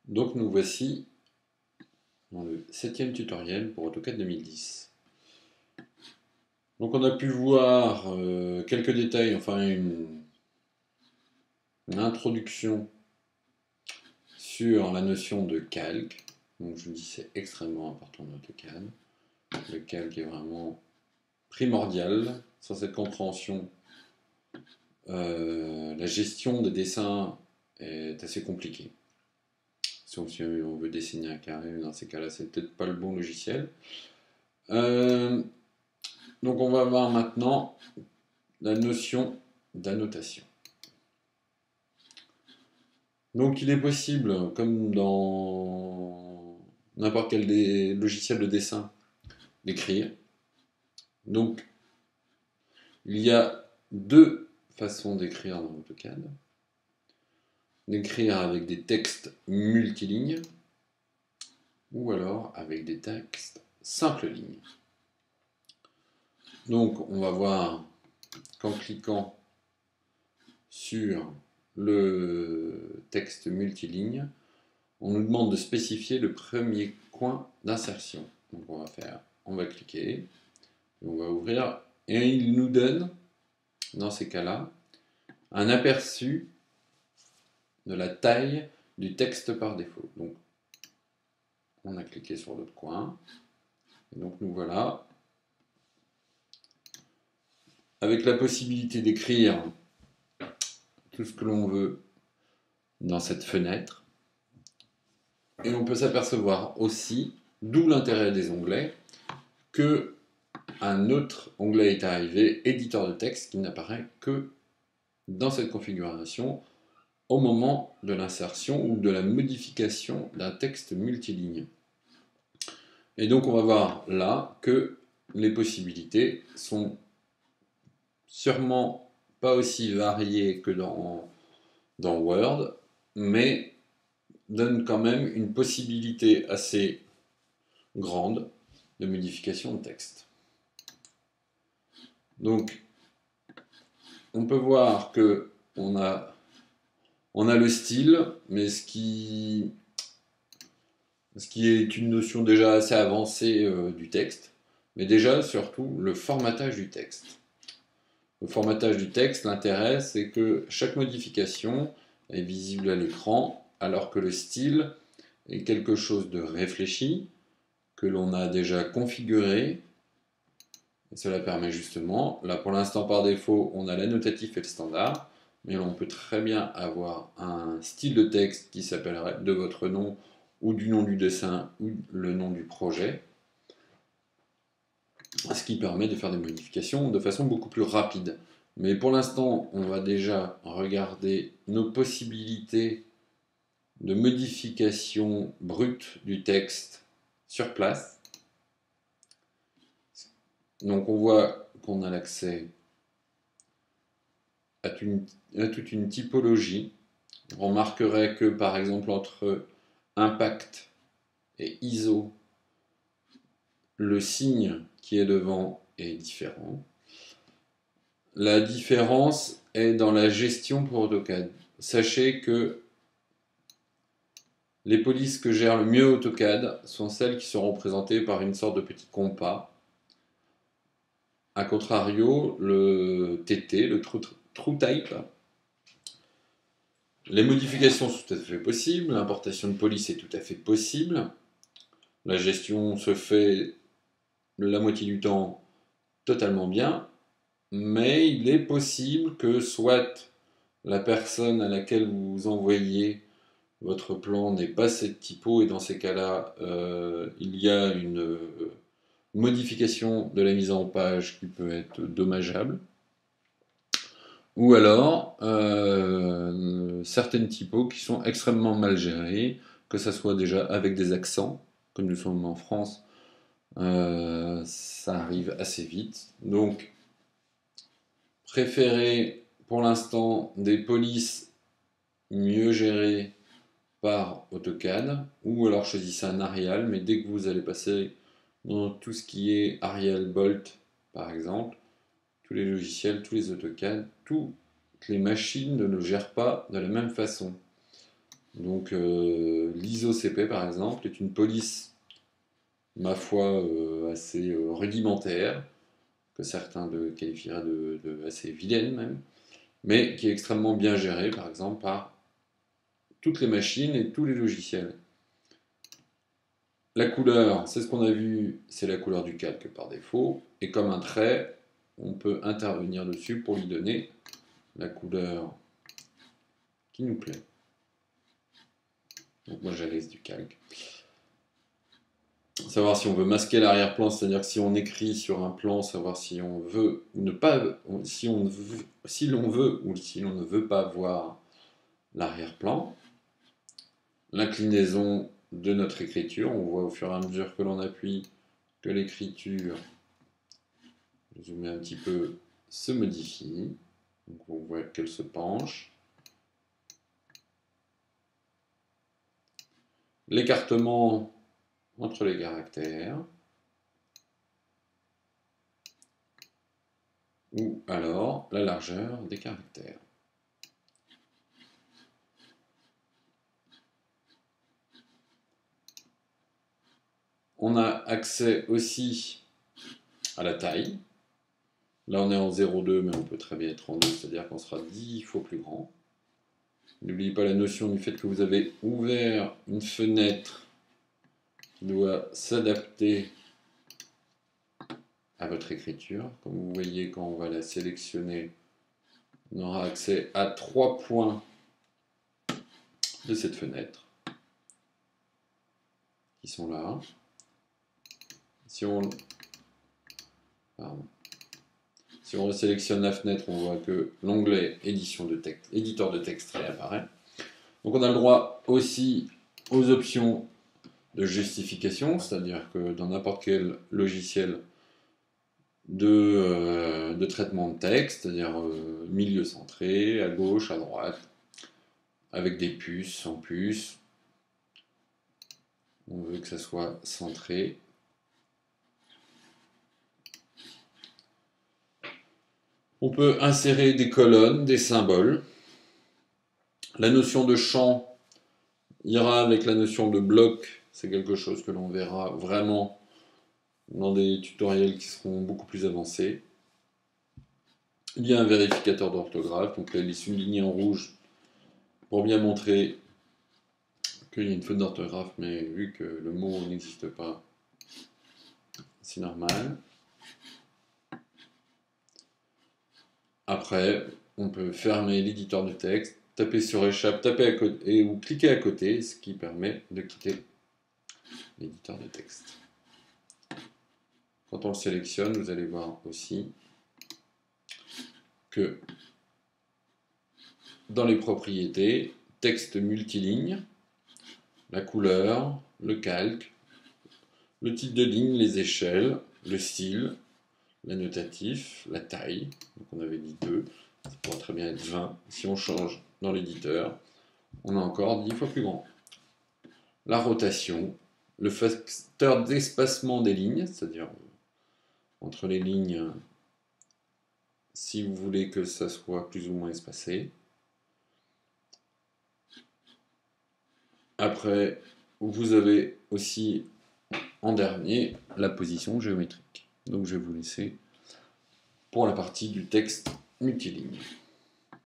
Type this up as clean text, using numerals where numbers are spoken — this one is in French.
Donc nous voici dans le 7e tutoriel pour AutoCAD 2010. Donc on a pu voir quelques détails, enfin une introduction sur la notion de calque. Donc je dis c'est extrêmement important dans AutoCAD. Le calque est vraiment primordial. Sans cette compréhension, la gestion des dessins est assez compliquée. Si on veut dessiner un carré, dans ces cas-là, c'est peut-être pas le bon logiciel. Donc on va voir maintenant la notion d'annotation. Donc il est possible, comme dans n'importe quel logiciel de dessin, d'écrire. Donc il y a deux façons d'écrire dans AutoCAD. D'écrire avec des textes multilignes ou alors avec des textes simples lignes. Donc on va voir qu'en cliquant sur le texte multiligne, on nous demande de spécifier le premier coin d'insertion. Donc on va cliquer, on va ouvrir, et il nous donne, dans ces cas-là, un aperçu de la taille du texte par défaut. Donc on a cliqué sur l'autre coin, et donc nous voilà avec la possibilité d'écrire tout ce que l'on veut dans cette fenêtre. Et on peut s'apercevoir aussi, d'où l'intérêt des onglets, que un autre onglet est arrivé, éditeur de texte, qui n'apparaît que dans cette configuration au moment de l'insertion ou de la modification d'un texte multiligne. Et donc on va voir là que les possibilités sont sûrement pas aussi variées que dans Word, mais donne quand même une possibilité assez grande de modification de texte. Donc, on peut voir que on a le style, mais ce qui est une notion déjà assez avancée du texte, mais déjà surtout le formatage du texte. Le formatage du texte, l'intérêt, c'est que chaque modification est visible à l'écran, alors que le style est quelque chose de réfléchi, que l'on a déjà configuré. Et cela permet justement, là pour l'instant par défaut, on a l'annotatif et le standard, mais on peut très bien avoir un style de texte qui s'appellerait de votre nom ou du nom du dessin ou le nom du projet, ce qui permet de faire des modifications de façon beaucoup plus rapide. Mais pour l'instant, on va déjà regarder nos possibilités de modification brute du texte sur place. Donc on voit qu'on a l'accès à toute une typologie. On remarquerait que par exemple entre impact et ISO, le signe qui est devant est différent. La différence est dans la gestion pour AutoCAD. Sachez que les polices que gère le mieux AutoCAD sont celles qui seront représentées par une sorte de petit compas. A contrario, le TT, le TrueType, les modifications sont tout à fait possibles, l'importation de police est tout à fait possible, la gestion se fait la moitié du temps totalement bien, mais il est possible que soit la personne à laquelle vous envoyez votre plan n'ait pas cette typo, et dans ces cas-là, il y a une modification de la mise en page qui peut être dommageable. Ou alors, certaines typos qui sont extrêmement mal gérées, que ce soit déjà avec des accents, comme nous sommes en France, ça arrive assez vite. Donc, préférez pour l'instant des polices mieux gérées par AutoCAD, ou alors choisissez un Arial, mais dès que vous allez passer dans tout ce qui est Arial Bolt, par exemple, tous les logiciels, tous les AutoCAD, toutes les machines ne le gèrent pas de la même façon. Donc l'ISO-CP par exemple est une police, ma foi, assez rudimentaire, que certains qualifieraient de assez vilaine même, mais qui est extrêmement bien gérée par exemple par toutes les machines et tous les logiciels. La couleur, c'est ce qu'on a vu, c'est la couleur du calque par défaut, et comme un trait, on peut intervenir dessus pour lui donner la couleur qui nous plaît. Donc moi j'ai du calque. Savoir si on veut masquer l'arrière-plan, c'est-à-dire que si on écrit sur un plan, savoir si on veut ou ne pas, si l'on veut ou si l'on ne veut pas voir l'arrière-plan. L'inclinaison de notre écriture, on voit au fur et à mesure que l'on appuie que l'écriture, je zoome un petit peu, se modifie. Donc on voit qu'elle se penche. L'écartement entre les caractères. Ou alors la largeur des caractères. On a accès aussi à la taille. Là on est en 0,2 mais on peut très bien être en 2, c'est-à-dire qu'on sera 10 fois plus grand. N'oubliez pas la notion du fait que vous avez ouvert une fenêtre qui doit s'adapter à votre écriture. Comme vous voyez, quand on va la sélectionner, on aura accès à 3 points de cette fenêtre qui sont là. Si on sélectionne la fenêtre, on voit que l'onglet éditeur de texte réapparaît. Donc on a le droit aussi aux options de justification, c'est-à-dire que dans n'importe quel logiciel de traitement de texte, c'est-à-dire milieu centré, à gauche, à droite, avec des puces, sans puces, on veut que ça soit centré. On peut insérer des colonnes, des symboles. La notion de champ ira avec la notion de bloc. C'est quelque chose que l'on verra vraiment dans des tutoriels qui seront beaucoup plus avancés. Il y a un vérificateur d'orthographe, donc là il est souligné en rouge pour bien montrer qu'il y a une faute d'orthographe, mais vu que le mot n'existe pas, c'est normal. Après, on peut fermer l'éditeur de texte, taper sur échappe, taper à côté ou cliquer à côté, ce qui permet de quitter l'éditeur de texte. Quand on le sélectionne, vous allez voir aussi que dans les propriétés, texte multiligne, la couleur, le calque, le type de ligne, les échelles, le style, l'annotatif, la taille, donc on avait dit 2, ça pourrait très bien être 20. Si on change dans l'éditeur, on a encore 10 fois plus grand. La rotation, le facteur d'espacement des lignes, c'est-à-dire entre les lignes, si vous voulez que ça soit plus ou moins espacé. Après, vous avez aussi en dernier la position géométrique. Donc je vais vous laisser pour la partie du texte multiligne.